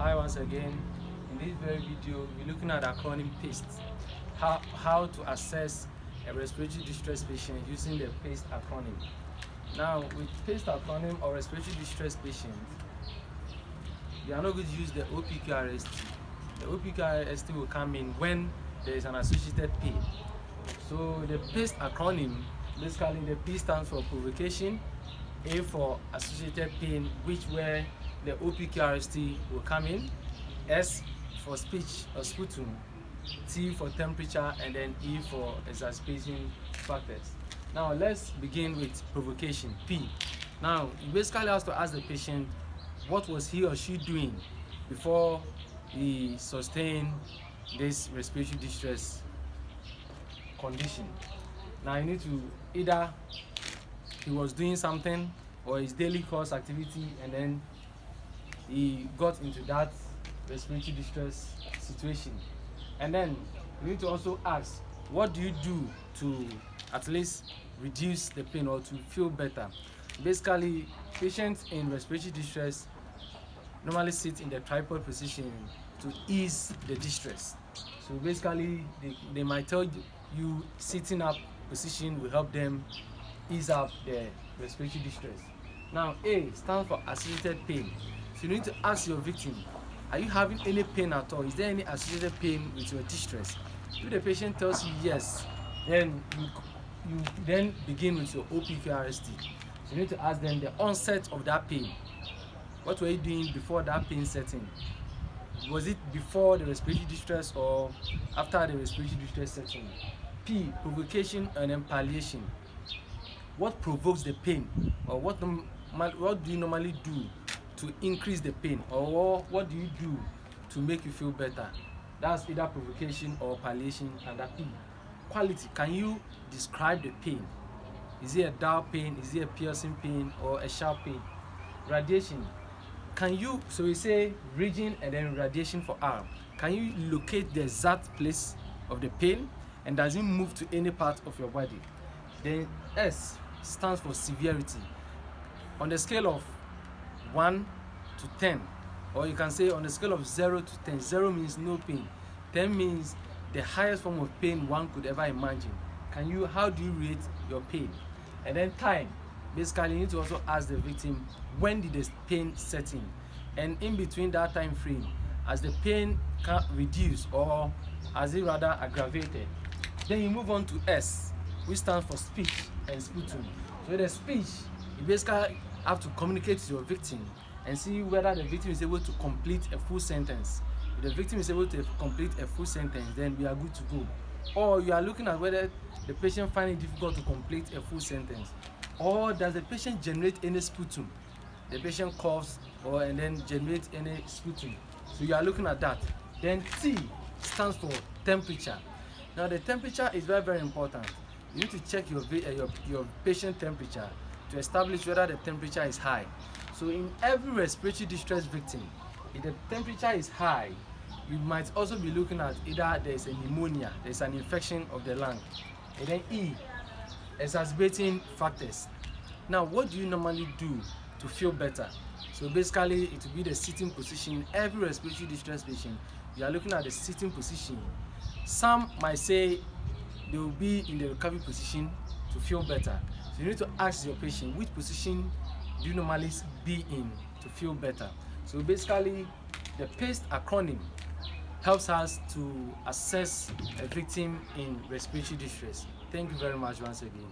Hi once again. In this very video, we're looking at acronym PASTE. How to assess a respiratory distress patient using the PASTE acronym. Now, with PASTE acronym or respiratory distress patient, you are not going to use the OPQRST. The OPQRST will come in when there is an associated pain. So the PASTE acronym, basically the P stands for provocation, A for associated pain, where the OPQRST will come in, S for speech or sputum, T for temperature, and then E for exacerbating factors. Now let's begin with provocation, P. Now you basically have to ask the patient what was he or she doing before he sustained this respiratory distress condition. Now you need to either he was doing something or his daily course activity and then he got into that respiratory distress situation. And then you need to also ask, what do you do to at least reduce the pain or to feel better? Basically, patients in respiratory distress normally sit in the tripod position to ease the distress. So basically, they might tell you sitting up position will help them ease up the respiratory distress. Now, A stands for associated pain. So you need to ask your victim, are you having any pain at all? Is there any associated pain with your distress? If the patient tells you yes, then you then begin with your OPQRST. So you need to ask them the onset of that pain. What were you doing before that pain set in? Was it before the respiratory distress or after the respiratory distress set in? P, provocation and then palliation. What provokes the pain, or what do you normally do to increase the pain, or what do you do to make you feel better? That's either provocation or palliation. And that P, quality. Can you describe the pain? Is it a dull pain? Is it a piercing pain or a sharp pain? Radiation. Can you, so we say region and then radiation for R. Can you locate the exact place of the pain, and does it move to any part of your body? Then S stands for severity. On the scale of 1 to 10, or you can say on the scale of 0 to 10, 0 means no pain, 10 means the highest form of pain one could ever imagine. How do you rate your pain? And then time. Basically, you need to also ask the victim, when did the pain set in? And in between that time frame, as the pain can reduce or as it rather aggravated, then you move on to S, which stands for speech and sputum. So the speech, you basically have to communicate to your victim and see whether the victim is able to complete a full sentence. If the victim is able to complete a full sentence, then we are good to go. Or you are looking at whether the patient finds it difficult to complete a full sentence. Or does the patient generate any sputum? The patient coughs and then generates any sputum. So you are looking at that. Then T stands for temperature. Now the temperature is very, very important. You need to check your patient temperature to establish whether the temperature is high. So in every respiratory distress victim, if the temperature is high, you might also be looking at either there is a pneumonia, there is an infection of the lung. And then E, exacerbating factors. Now, what do you normally do to feel better? So basically, it will be the sitting position. Every respiratory distress patient, you are looking at the sitting position. Some might say they will be in the recovery position to feel better. So you need to ask your patient, which position do you normally be in to feel better? So basically, the PASTE acronym helps us to assess a victim in respiratory distress. Thank you very much once again.